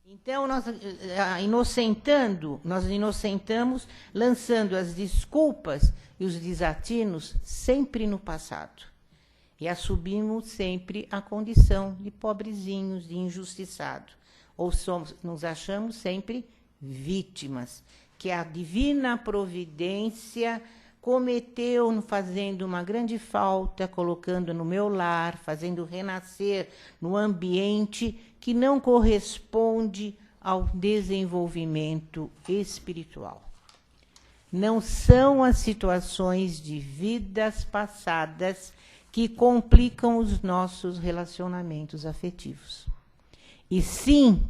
Então, nós inocentamos, lançando as desculpas e os desatinos sempre no passado. E assumimos sempre a condição de pobrezinhos, de injustiçado. Ou nos achamos sempre vítimas, que a divina providência cometeu fazendo uma grande falta, colocando no meu lar, fazendo renascer no ambiente que não corresponde ao desenvolvimento espiritual. Não são as situações de vidas passadas que complicam os nossos relacionamentos afetivos, e sim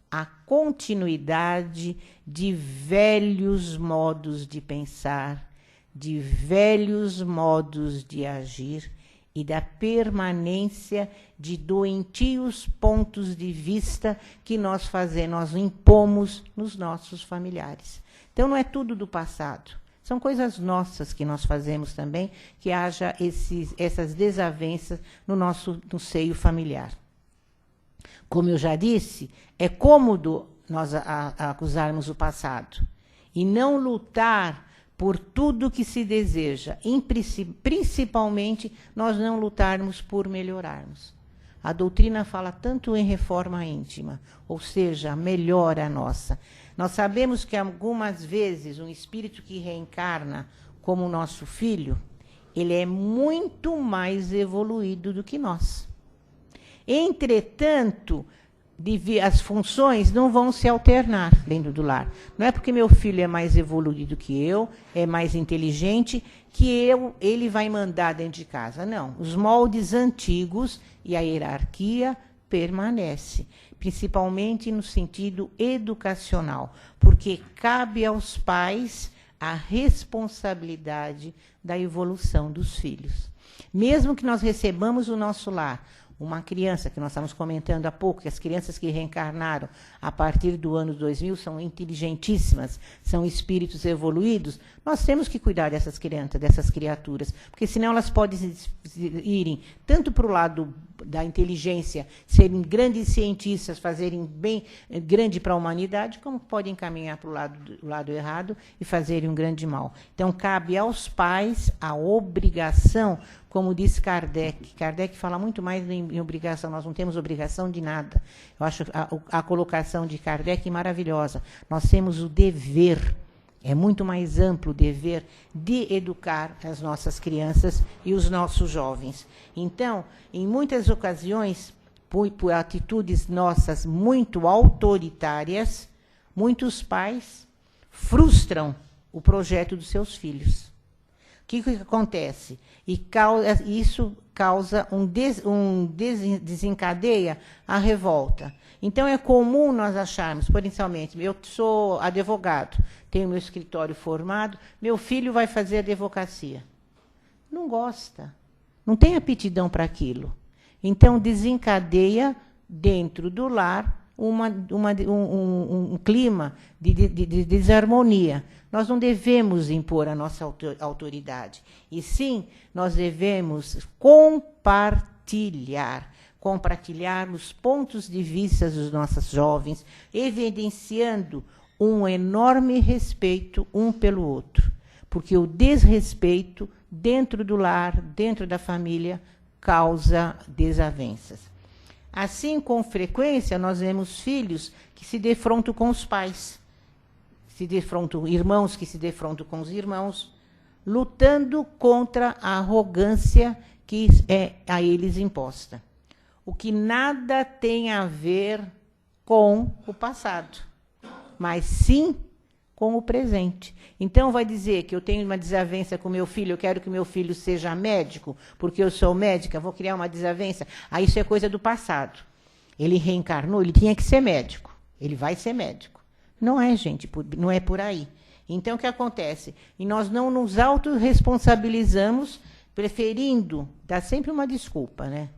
a continuidade de velhos modos de pensar, de velhos modos de agir e da permanência de doentios pontos de vista que nós impomos nos nossos familiares. Então, não é tudo do passado. São coisas nossas que nós fazemos também, que haja essas desavenças no seio familiar. Como eu já disse, é cômodo nós acusarmos o passado e não lutar por tudo que se deseja, principalmente nós não lutarmos por melhorarmos. A doutrina fala tanto em reforma íntima, ou seja, a melhora nossa. Nós sabemos que algumas vezes um espírito que reencarna como o nosso filho, ele é muito mais evoluído do que nós. Entretanto, as funções não vão se alternar dentro do lar. Não é porque meu filho é mais evoluído que eu, é mais inteligente, que ele vai mandar dentro de casa. Não, os moldes antigos e a hierarquia permanece, principalmente no sentido educacional, porque cabe aos pais a responsabilidade da evolução dos filhos. Mesmo que nós recebamos o nosso lar, uma criança, que nós estávamos comentando há pouco, que as crianças que reencarnaram a partir do ano 2000 são inteligentíssimas, são espíritos evoluídos, nós temos que cuidar dessas crianças, dessas criaturas, porque senão elas podem irem tanto para o lado da inteligência, serem grandes cientistas, fazerem bem grande para a humanidade, como podem caminhar para o lado errado e fazerem um grande mal. Então, cabe aos pais a obrigação, como diz Kardec. Kardec fala muito mais em obrigação, nós não temos obrigação de nada. Eu acho a colocação de Kardec maravilhosa. Nós temos o dever, é muito mais amplo o dever de educar as nossas crianças e os nossos jovens. Então, em muitas ocasiões, por atitudes nossas muito autoritárias, muitos pais frustram o projeto dos seus filhos. O que acontece? Isso causa desencadeia a revolta. Então, é comum nós acharmos, principalmente, eu sou advogado, tenho meu escritório formado, meu filho vai fazer advocacia. Não gosta, não tem aptidão para aquilo. Então, desencadeia dentro do lar um clima de desarmonia. Nós não devemos impor a nossa autoridade, e sim, nós devemos compartilhar os pontos de vista dos nossos jovens, evidenciando um enorme respeito um pelo outro, porque o desrespeito dentro do lar, dentro da família, causa desavenças. Assim, com frequência, nós vemos filhos que se defrontam com os pais, irmãos que se defrontam com os irmãos, lutando contra a arrogância que é a eles imposta. O que nada tem a ver com o passado, mas sim com o presente. Então, vai dizer que eu tenho uma desavença com meu filho, eu quero que meu filho seja médico, porque eu sou médica, vou criar uma desavença. Aí isso é coisa do passado. Ele reencarnou, ele tinha que ser médico. Ele vai ser médico. Não é, gente, não é por aí. Então, o que acontece? E nós não nos autorresponsabilizamos, preferindo dar sempre uma desculpa, né?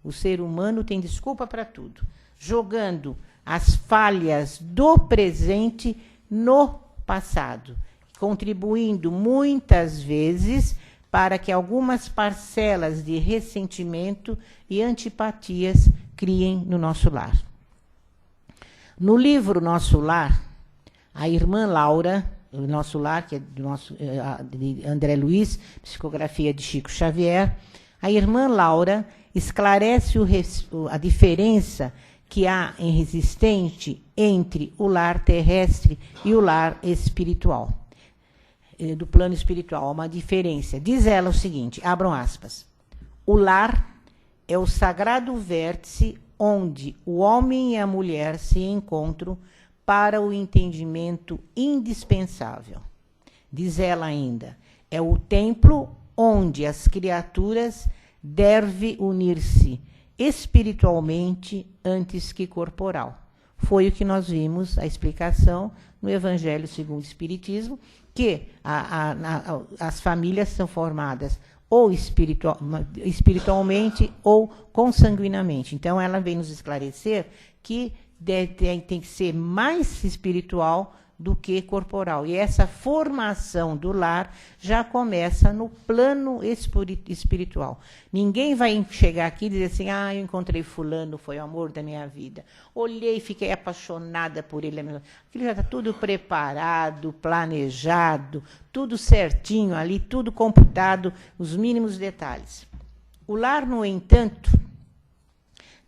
O ser humano tem desculpa para tudo, jogando as falhas do presente no passado, contribuindo muitas vezes para que algumas parcelas de ressentimento e antipatias criem no nosso lar. No livro Nosso Lar, a irmã Laura, o Nosso Lar, que é de André Luiz, psicografia de Chico Xavier, a irmã Laura esclarece a diferença que há em resistente entre o lar terrestre e o lar espiritual, do plano espiritual, há uma diferença. Diz ela o seguinte, abram aspas, o lar é o sagrado vértice onde o homem e a mulher se encontram para o entendimento indispensável. Diz ela ainda, é o templo onde as criaturas devem unir-se espiritualmente antes que corporal. Foi o que nós vimos, a explicação no Evangelho segundo o Espiritismo, que as famílias são formadas ou espiritualmente ou consanguinamente. Então, ela vem nos esclarecer que tem que ser mais espiritual do que corporal. E essa formação do lar já começa no plano espiritual. Ninguém vai chegar aqui e dizer assim, eu encontrei fulano, foi o amor da minha vida. Olhei, fiquei apaixonada por ele. Aquilo já está tudo preparado, planejado, tudo certinho ali, tudo computado, os mínimos detalhes. O lar, no entanto,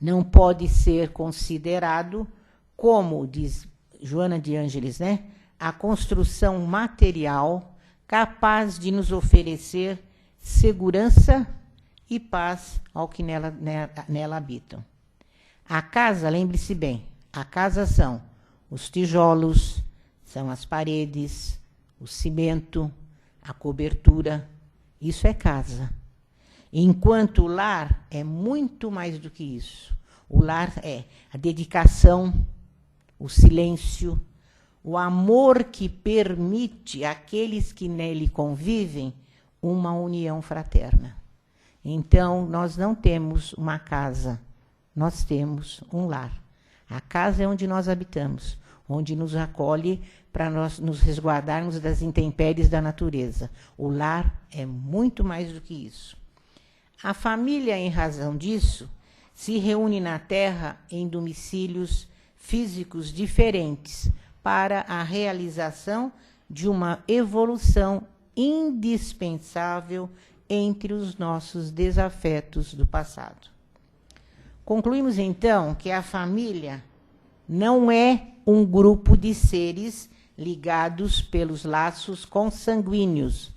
não pode ser considerado como, diz Joana de Ângeles, né? A construção material capaz de nos oferecer segurança e paz ao que nela habitam. A casa, lembre-se bem, a casa são os tijolos, são as paredes, o cimento, a cobertura. Isso é casa. Enquanto o lar é muito mais do que isso. O lar é a dedicação, o silêncio, o amor que permite àqueles que nele convivem uma união fraterna. Então, nós não temos uma casa, nós temos um lar. A casa é onde nós habitamos, onde nos acolhe para nós nos resguardarmos das intempéries da natureza. O lar é muito mais do que isso. A família, em razão disso, se reúne na Terra em domicílios físicos diferentes para a realização de uma evolução indispensável entre os nossos desafetos do passado. Concluímos, então, que a família não é um grupo de seres ligados pelos laços consanguíneos,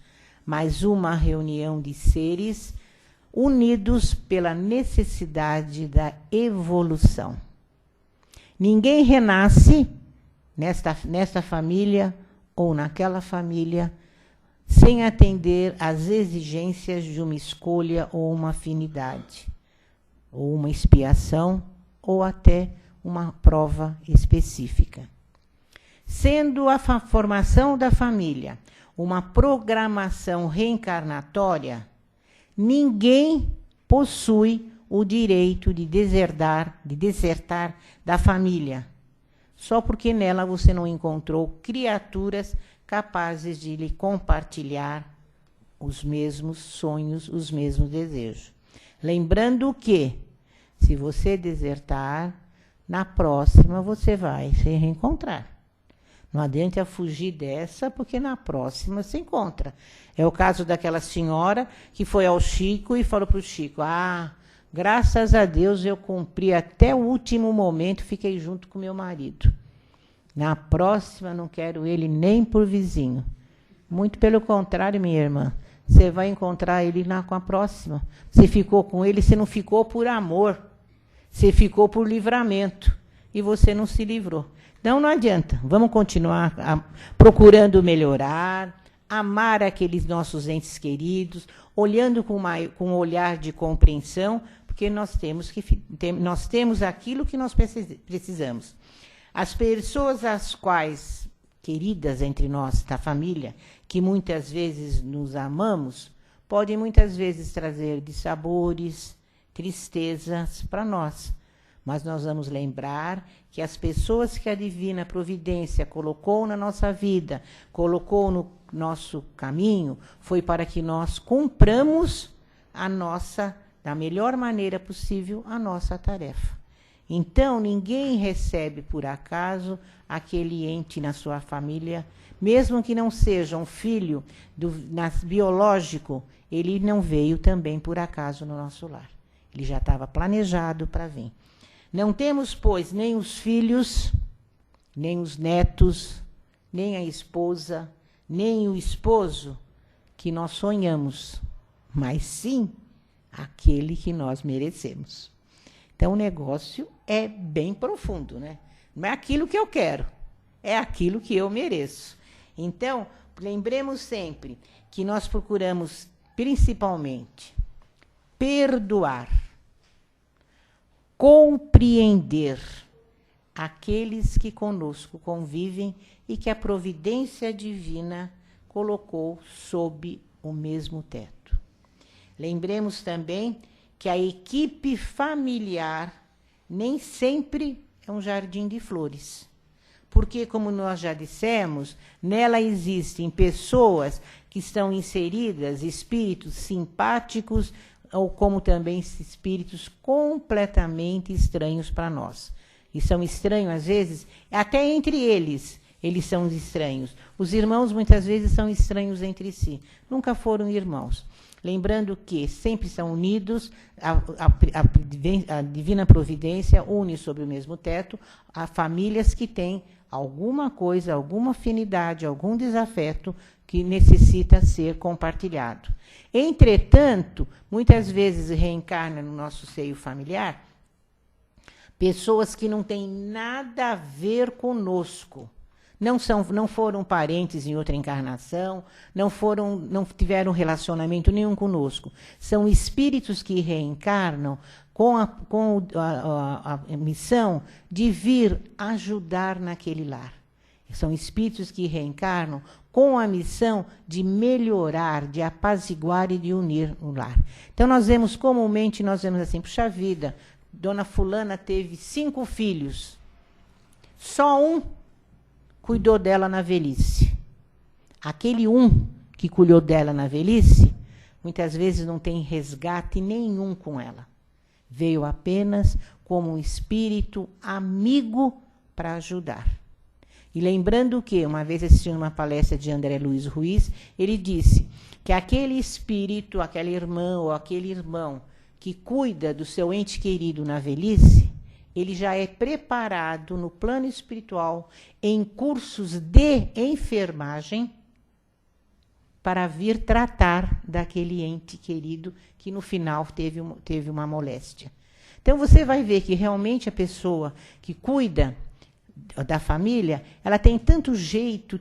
mas uma reunião de seres unidos pela necessidade da evolução. Ninguém renasce nesta família ou naquela família sem atender às exigências de uma escolha ou uma afinidade, ou uma expiação, ou até uma prova específica. Sendo a formação da família uma programação reencarnatória, ninguém possui o direito de desertar da família, só porque nela você não encontrou criaturas capazes de lhe compartilhar os mesmos sonhos, os mesmos desejos. Lembrando que, se você desertar, na próxima você vai se reencontrar. Não adianta fugir dessa, porque na próxima se encontra. É o caso daquela senhora que foi ao Chico e falou para o Chico, graças a Deus eu cumpri até o último momento, fiquei junto com meu marido. Na próxima não quero ele nem por vizinho. Muito pelo contrário, minha irmã, você vai encontrar ele com a próxima. Você ficou com ele, você não ficou por amor, você ficou por livramento e você não se livrou. Então não adianta, vamos continuar procurando melhorar, amar aqueles nossos entes queridos, olhando com um olhar de compreensão, porque nós temos aquilo que nós precisamos. As pessoas às quais, queridas entre nós, da família, que muitas vezes nos amamos, podem muitas vezes trazer dissabores, tristezas para nós. Mas nós vamos lembrar que as pessoas que a Divina Providência colocou na nossa vida, colocou no nosso caminho, foi para que nós cumpramos da melhor maneira possível, a nossa tarefa. Então, ninguém recebe por acaso aquele ente na sua família, mesmo que não seja um filho biológico, ele não veio também por acaso no nosso lar. Ele já estava planejado para vir. Não temos, pois, nem os filhos, nem os netos, nem a esposa, nem o esposo que nós sonhamos, mas sim aquele que nós merecemos. Então, o negócio é bem profundo, né? Não é aquilo que eu quero, é aquilo que eu mereço. Então, lembremos sempre que nós procuramos, principalmente, perdoar, compreender aqueles que conosco convivem e que a providência divina colocou sob o mesmo teto. Lembremos também que a equipe familiar nem sempre é um jardim de flores. Porque, como nós já dissemos, nela existem pessoas que estão inseridas, espíritos simpáticos, ou como também espíritos completamente estranhos para nós. E são estranhos, às vezes, até entre eles são estranhos. Os irmãos, muitas vezes, são estranhos entre si. Nunca foram irmãos. Lembrando que sempre são unidos, a divina providência une sobre o mesmo teto a famílias que têm alguma coisa, alguma afinidade, algum desafeto que necessita ser compartilhado. Entretanto, muitas vezes reencarna no nosso seio familiar pessoas que não têm nada a ver conosco. Não foram parentes em outra encarnação, não tiveram relacionamento nenhum conosco. São espíritos que reencarnam com a missão de vir ajudar naquele lar. São espíritos que reencarnam com a missão de melhorar, de apaziguar e de unir o lar. Então, comumente, nós vemos assim, puxa vida, Dona Fulana teve 5 filhos, só um cuidou dela na velhice. Aquele um que cuidou dela na velhice, muitas vezes não tem resgate nenhum com ela. Veio apenas como um espírito amigo para ajudar. E lembrando que, uma vez assistindo uma palestra de André Luiz Ruiz, ele disse que aquele espírito, aquela irmã ou aquele irmão que cuida do seu ente querido na velhice, ele já é preparado no plano espiritual em cursos de enfermagem para vir tratar daquele ente querido que no final teve uma moléstia. Então você vai ver que realmente a pessoa que cuida da família, ela tem tanto jeito,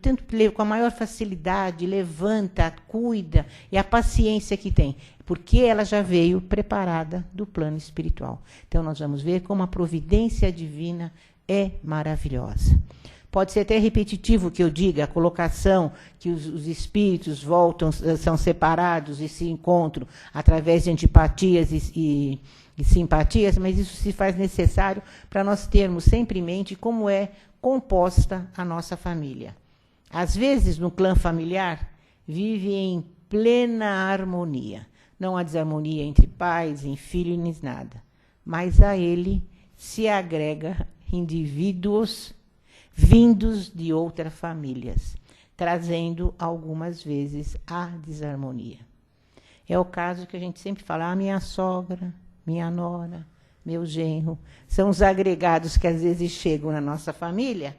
com a maior facilidade, levanta, cuida, e a paciência que tem, porque ela já veio preparada do plano espiritual. Então, nós vamos ver como a providência divina é maravilhosa. Pode ser até repetitivo que eu diga, a colocação que os espíritos voltam, são separados e se encontram através de antipatias e simpatias, mas isso se faz necessário para nós termos sempre em mente como é composta a nossa família. Às vezes, no clã familiar, vive em plena harmonia. Não há desarmonia entre pais, em filhos, nem nada. Mas a ele se agrega indivíduos vindos de outras famílias, trazendo algumas vezes a desarmonia. É o caso que a gente sempre fala, minha sogra, minha nora, meu genro, são os agregados que às vezes chegam na nossa família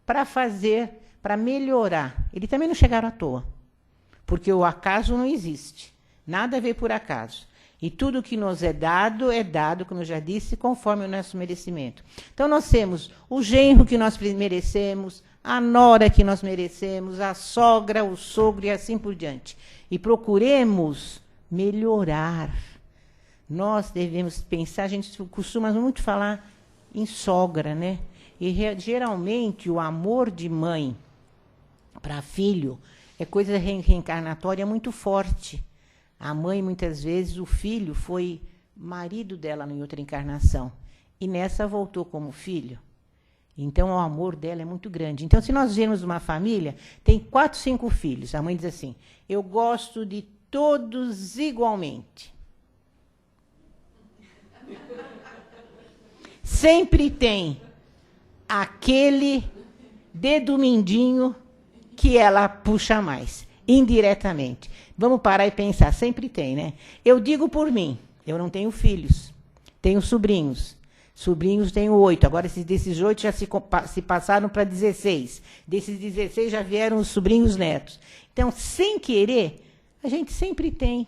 para melhorar. Eles também não chegaram à toa, porque o acaso não existe. Nada veio por acaso. E tudo que nos é dado, como eu já disse, conforme o nosso merecimento. Então, nós temos o genro que nós merecemos, a nora que nós merecemos, a sogra, o sogro e assim por diante. E procuremos melhorar. Nós devemos pensar, a gente costuma muito falar em sogra, né? E geralmente o amor de mãe para filho é coisa reencarnatória muito forte. A mãe, muitas vezes, o filho foi marido dela em outra encarnação. E nessa voltou como filho. Então, o amor dela é muito grande. Então, se nós vemos uma família, tem 4, 5 filhos. A mãe diz assim, eu gosto de todos igualmente. sempre tem aquele dedo mindinho que ela puxa mais, indiretamente. Vamos parar e pensar, sempre tem, né? Eu digo por mim, eu não tenho filhos, tenho sobrinhos. Sobrinhos tenho 8, agora desses 8 já se passaram para 16. Desses 16 já vieram os sobrinhos netos. Então, sem querer, a gente sempre tem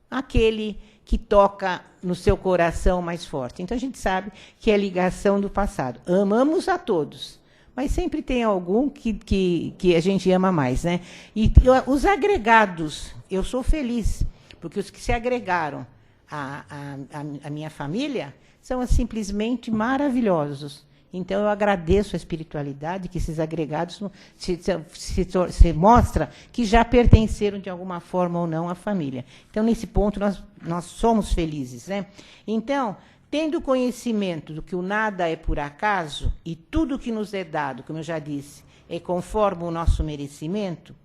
aquele que toca no seu coração mais forte. Então, a gente sabe que é ligação do passado. Amamos a todos, mas sempre tem algum que a gente ama mais, né? E os agregados, eu sou feliz, porque os que se agregaram à minha família são simplesmente maravilhosos. Então, eu agradeço a espiritualidade, que esses agregados se mostra que já pertenceram, de alguma forma ou não, à família. Então, nesse ponto, nós somos felizes, né? Então, tendo conhecimento do que o nada é por acaso, e tudo que nos é dado, como eu já disse, é conforme o nosso merecimento,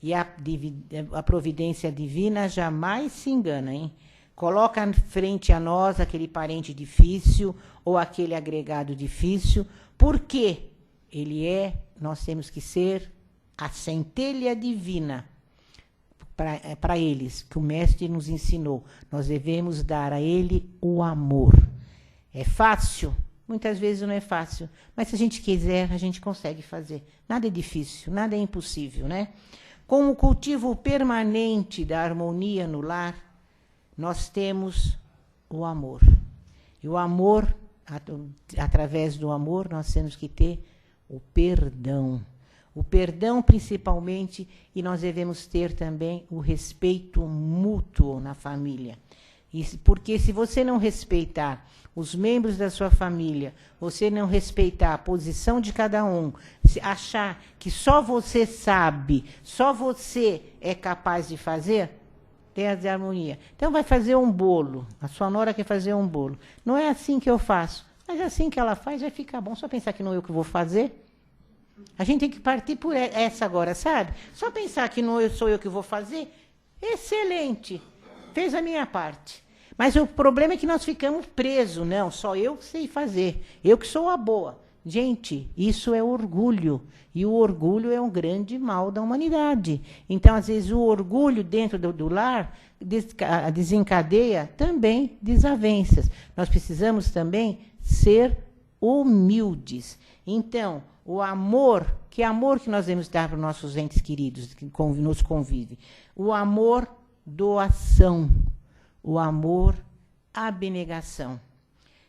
e a providência divina jamais se engana, hein? Coloca frente a nós aquele parente difícil ou aquele agregado difícil, porque nós temos que ser a centelha divina para eles, que o Mestre nos ensinou. Nós devemos dar a ele o amor. É fácil? Muitas vezes não é fácil, mas se a gente quiser, a gente consegue fazer. Nada é difícil, nada é impossível, né? Com o cultivo permanente da harmonia no lar, nós temos o amor. E o amor, através do amor, nós temos que ter o perdão. O perdão, principalmente, e nós devemos ter também o respeito mútuo na família. Porque se você não respeitar os membros da sua família, você não respeitar a posição de cada um, se achar que só você sabe, só você é capaz de fazer, tem a desarmonia. Então, vai fazer um bolo. A sua nora quer fazer um bolo. Não é assim que eu faço. Mas assim que ela faz, vai ficar bom. Só pensar que não é eu que vou fazer. A gente tem que partir por essa agora, sabe? Só pensar que não sou eu que vou fazer. Excelente. Fez a minha parte. Mas o problema é que nós ficamos presos. Não, só eu que sei fazer. Eu que sou a boa. Gente, isso é orgulho. E o orgulho é um grande mal da humanidade. Então, às vezes, o orgulho dentro do lar desencadeia também desavenças. Nós precisamos também ser humildes. Então, o amor, que amor que nós devemos dar para os nossos entes queridos, que nos convivem? O amor, doação. O amor, abnegação.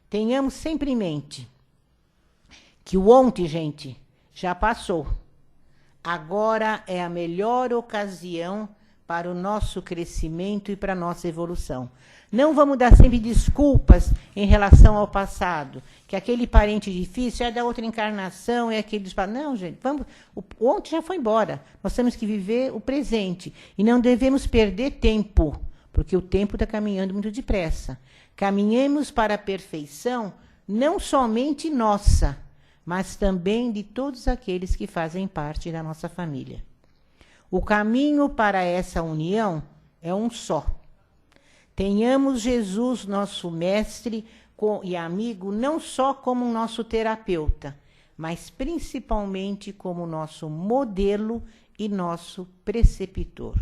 Tenhamos sempre em mente que o ontem, gente, já passou. Agora é a melhor ocasião para o nosso crescimento e para a nossa evolução. Não vamos dar sempre desculpas em relação ao passado, que aquele parente difícil é da outra encarnação, é aquele... Não, gente, o ontem já foi embora. Nós temos que viver o presente e não devemos perder tempo, porque o tempo está caminhando muito depressa. Caminhemos para a perfeição, não somente nossa, mas também de todos aqueles que fazem parte da nossa família. O caminho para essa união é um só. Tenhamos Jesus, nosso mestre e amigo, não só como nosso terapeuta, mas principalmente como nosso modelo e nosso preceptor.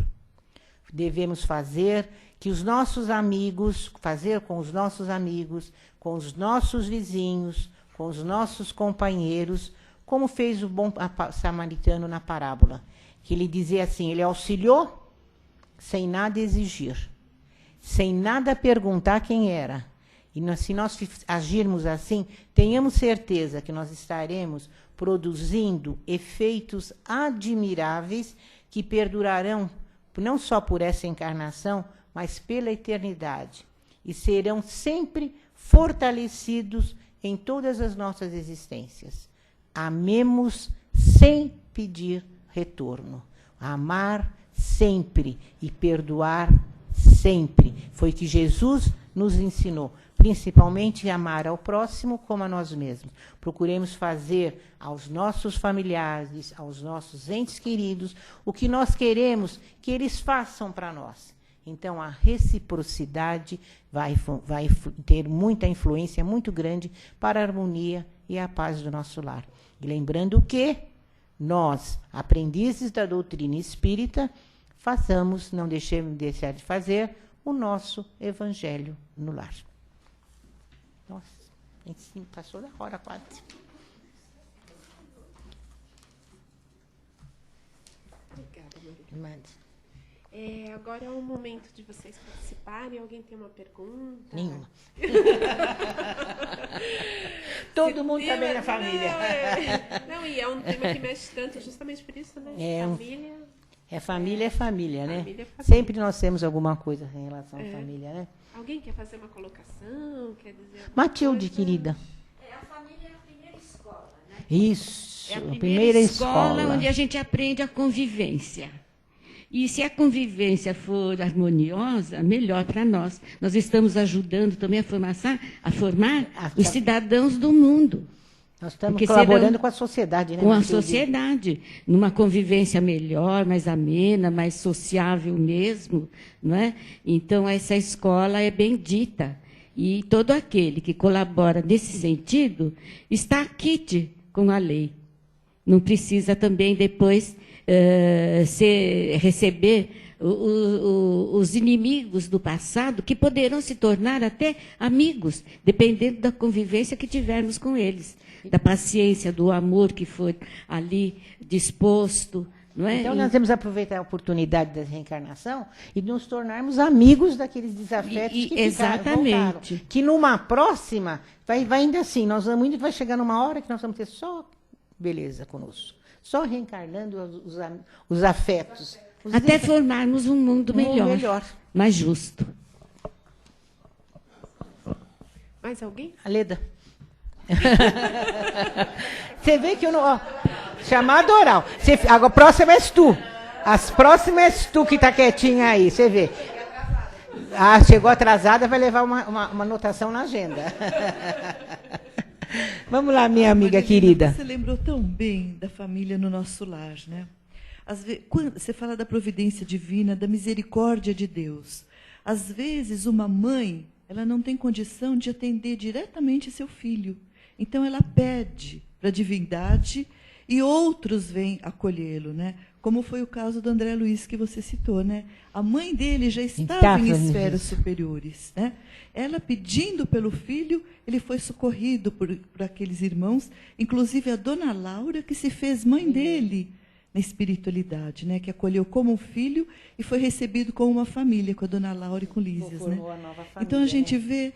Devemos fazer com os nossos amigos, com os nossos vizinhos, com os nossos companheiros, como fez o bom samaritano na parábola, que ele dizia assim, ele auxiliou sem nada exigir, sem nada perguntar quem era. E se nós agirmos assim, tenhamos certeza que nós estaremos produzindo efeitos admiráveis que perdurarão não só por essa encarnação, mas pela eternidade. E serão sempre fortalecidos em todas as nossas existências. Amemos sem pedir retorno. Amar sempre e perdoar sempre. Foi o que Jesus nos ensinou. Principalmente amar ao próximo como a nós mesmos. Procuremos fazer aos nossos familiares, aos nossos entes queridos, o que nós queremos que eles façam para nós. Então, a reciprocidade vai ter muita influência muito grande para a harmonia e a paz do nosso lar. E lembrando que nós, aprendizes da doutrina espírita, não deixemos de deixar de fazer o nosso evangelho no lar. Nossa, passou da hora quase. Obrigada, Maria. Agora é o momento de vocês participarem. Alguém tem uma pergunta? Nenhuma. Todo mundo está bem na família. Não, e é um tema que mexe tanto, justamente por isso, né? Família é família, né? Família é família. Sempre nós temos alguma coisa em relação à família, né? Alguém quer fazer uma colocação? Quer dizer Matilde, querida. A família é a primeira escola, né? Isso, É a primeira escola onde a gente aprende a convivência. E se a convivência for harmoniosa, melhor para nós. Nós estamos ajudando também a formar os cidadãos do mundo. Nós estamos colaborando com a sociedade, né? Com a sociedade, numa convivência melhor, mais amena, mais sociável mesmo, não é? Então, essa escola é bendita. E todo aquele que colabora nesse sentido está quite com a lei. Não precisa também depois receber os inimigos do passado, que poderão se tornar até amigos, dependendo da convivência que tivermos com eles, da paciência, do amor que for ali disposto. Não é? Então, nós temos que aproveitar a oportunidade da reencarnação e nos tornarmos amigos daqueles desafetos que voltaram. Que numa próxima, vai ainda assim, vai chegar numa hora que nós vamos ter só beleza conosco. Só reencarnando os afetos. Até formarmos um mundo melhor, mais justo. Mais alguém? A Leda. Você vê que eu não... Ó, chamada oral. Agora, a próxima és tu. As próximas és tu que está quietinha aí, você vê. Chegou atrasada, vai levar uma anotação na agenda. Vamos lá, minha amiga querida. Você lembrou tão bem da família no nosso lar, né? Quando você fala da providência divina, da misericórdia de Deus. Às vezes, uma mãe, ela não tem condição de atender diretamente seu filho. Então, ela pede para a divindade e outros vêm acolhê-lo, né? Como foi o caso do André Luiz, que você citou, né? A mãe dele já estava em esferas superiores, né? Ela pedindo pelo filho, ele foi socorrido por aqueles irmãos, inclusive a dona Laura, que se fez mãe dele na espiritualidade, né? Que acolheu como um filho e foi recebido como uma família, com a dona Laura e com Lísias, né? Então, a gente vê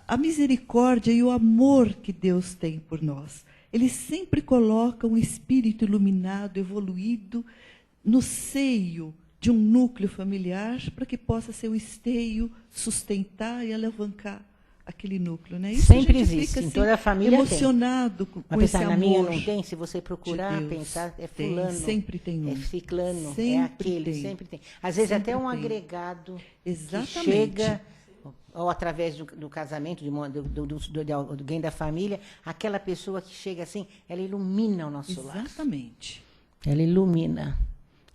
a misericórdia e o amor que Deus tem por nós. Ele sempre coloca um espírito iluminado, evoluído, no seio de um núcleo familiar, para que possa ser o esteio, sustentar e alavancar aquele núcleo, né? Isso sempre a gente existe, fica, assim, em toda a família emocionado tem. com esse amor. Na minha não tem, se você procurar, de pensar, é fulano, tem, sempre tem um. é ciclano, sempre é aquele, tem. sempre tem. Às vezes sempre até um tem. agregado Exatamente. que chega, ou através do casamento, de alguém da família, aquela pessoa que chega assim, ela ilumina o nosso lar. Exatamente. Ela ilumina.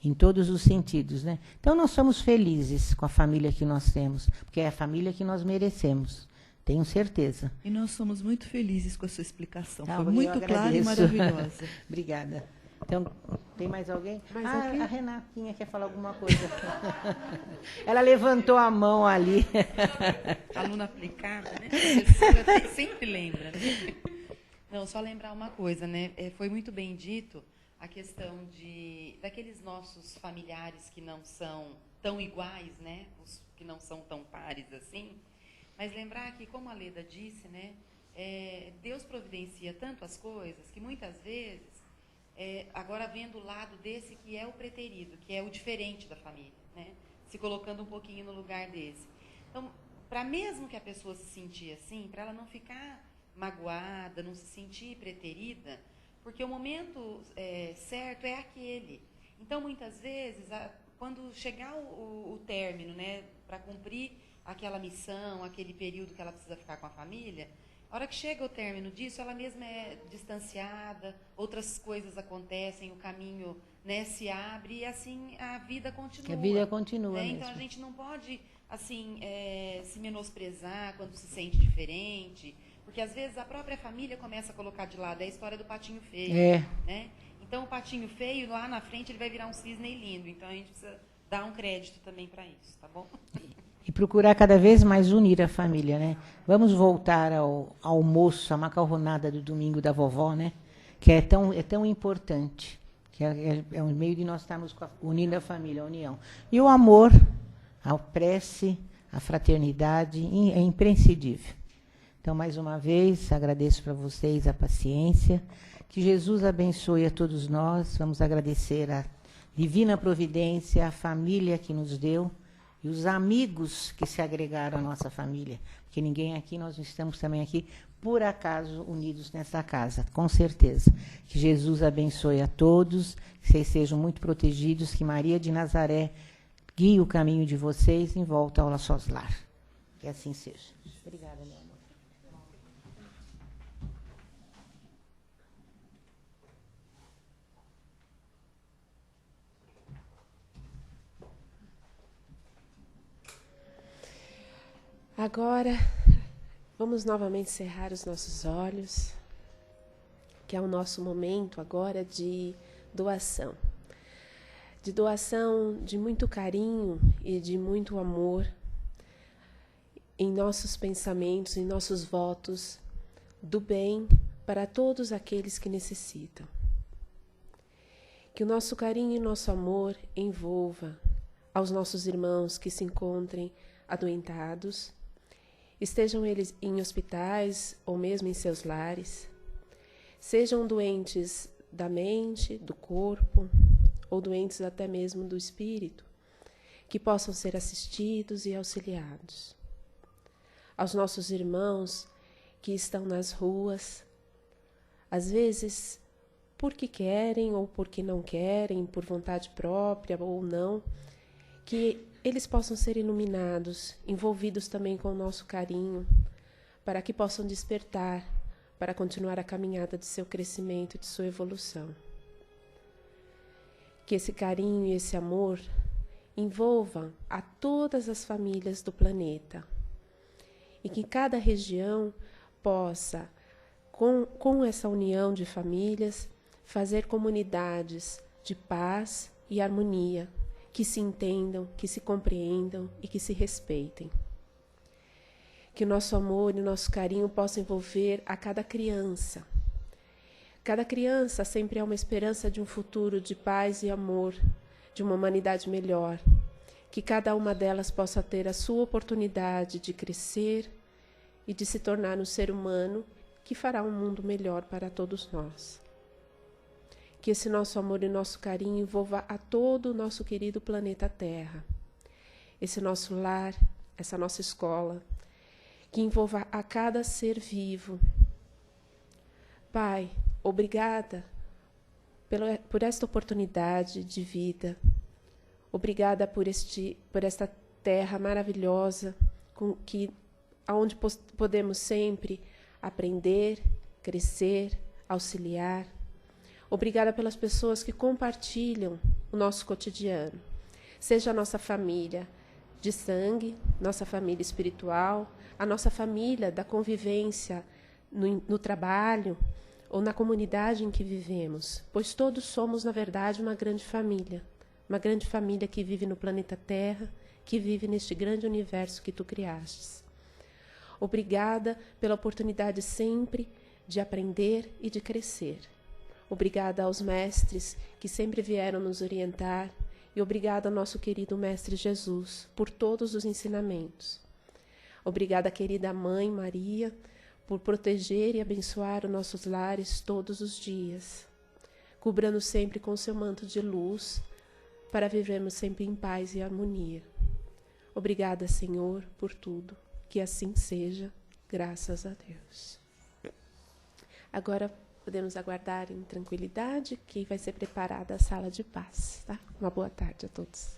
Em todos os sentidos, né? Então, nós somos felizes com a família que nós temos, porque é a família que nós merecemos, tenho certeza. E nós somos muito felizes com a sua explicação. Foi eu muito clara e maravilhosa. Obrigada. Então, tem mais alguém? Alguém? A Renatinha quer falar alguma coisa. Ela levantou a mão ali. Aluna aplicada, né? A professora sempre lembra, né? Não, só lembrar uma coisa, né? Foi muito bem dito a questão daqueles nossos familiares que não são tão iguais, né? Os que não são tão pares assim. Mas lembrar que, como a Leda disse, né? Deus providencia tanto as coisas que muitas vezes, agora vendo o lado desse que é o preterido, que é o diferente da família, né? Se colocando um pouquinho no lugar desse. Então, para mesmo que a pessoa se sentir assim, para ela não ficar magoada, não se sentir preterida, porque o momento certo é aquele. Então, muitas vezes, quando chegar o término, né, para cumprir aquela missão, aquele período que ela precisa ficar com a família, A hora que chega o término disso, ela mesma é distanciada, outras coisas acontecem, o caminho, né, se abre e assim a vida continua. A vida continua né? mesmo. Então a gente não pode assim se menosprezar quando se sente diferente, porque às vezes a própria família começa a colocar de lado. É a história do patinho feio. Né? Então o patinho feio, lá na frente, ele vai virar um cisne lindo. Então a gente precisa dar um crédito também para isso, tá bom? E procurar cada vez mais unir a família, né? Vamos voltar ao almoço, à macarronada do domingo da vovó, né? Que é tão importante. Que é um meio de nós estarmos unindo a família, a união. E o amor, a prece, a fraternidade, é imprescindível. Então, mais uma vez, agradeço para vocês a paciência. Que Jesus abençoe a todos nós. Vamos agradecer a divina providência, a família que nos deu e os amigos que se agregaram à nossa família. Porque ninguém aqui, nós estamos também aqui, por acaso, unidos nessa casa, com certeza. Que Jesus abençoe a todos, que vocês sejam muito protegidos, que Maria de Nazaré guie o caminho de vocês em volta ao nosso lar. Que assim seja. Obrigada, meu amor. Agora, vamos novamente cerrar os nossos olhos, que é o nosso momento agora de doação. De doação de muito carinho e de muito amor em nossos pensamentos, em nossos votos, do bem para todos aqueles que necessitam. Que o nosso carinho e nosso amor envolva aos nossos irmãos que se encontrem adoentados, estejam eles em hospitais ou mesmo em seus lares, sejam doentes da mente, do corpo, ou doentes até mesmo do espírito, que possam ser assistidos e auxiliados. Aos nossos irmãos que estão nas ruas, às vezes porque querem ou porque não querem, por vontade própria ou não, que eles possam ser iluminados, envolvidos também com o nosso carinho, para que possam despertar, para continuar a caminhada de seu crescimento, de sua evolução. Que esse carinho e esse amor envolvam a todas as famílias do planeta e que cada região possa, com essa união de famílias, fazer comunidades de paz e harmonia, que se entendam, que se compreendam e que se respeitem. Que o nosso amor e o nosso carinho possam envolver a cada criança. Cada criança sempre é uma esperança de um futuro de paz e amor, de uma humanidade melhor. Que cada uma delas possa ter a sua oportunidade de crescer e de se tornar um ser humano que fará um mundo melhor para todos nós. Que esse nosso amor e nosso carinho envolva a todo o nosso querido planeta Terra. Esse nosso lar, essa nossa escola, que envolva a cada ser vivo. Pai, obrigada por esta oportunidade de vida. Obrigada por esta terra maravilhosa, onde podemos sempre aprender, crescer, auxiliar. Obrigada pelas pessoas que compartilham o nosso cotidiano. Seja a nossa família de sangue, nossa família espiritual, a nossa família da convivência no trabalho ou na comunidade em que vivemos, pois todos somos, na verdade, uma grande família que vive no planeta Terra, que vive neste grande universo que tu criastes. Obrigada pela oportunidade sempre de aprender e de crescer. Obrigada aos mestres que sempre vieram nos orientar e obrigada ao nosso querido Mestre Jesus por todos os ensinamentos. Obrigada, querida Mãe Maria, por proteger e abençoar os nossos lares todos os dias, cobrindo sempre com seu manto de luz, para vivermos sempre em paz e harmonia. Obrigada, Senhor, por tudo. Que assim seja, graças a Deus. Agora podemos aguardar em tranquilidade que vai ser preparada a sala de paz, tá? Uma boa tarde a todos.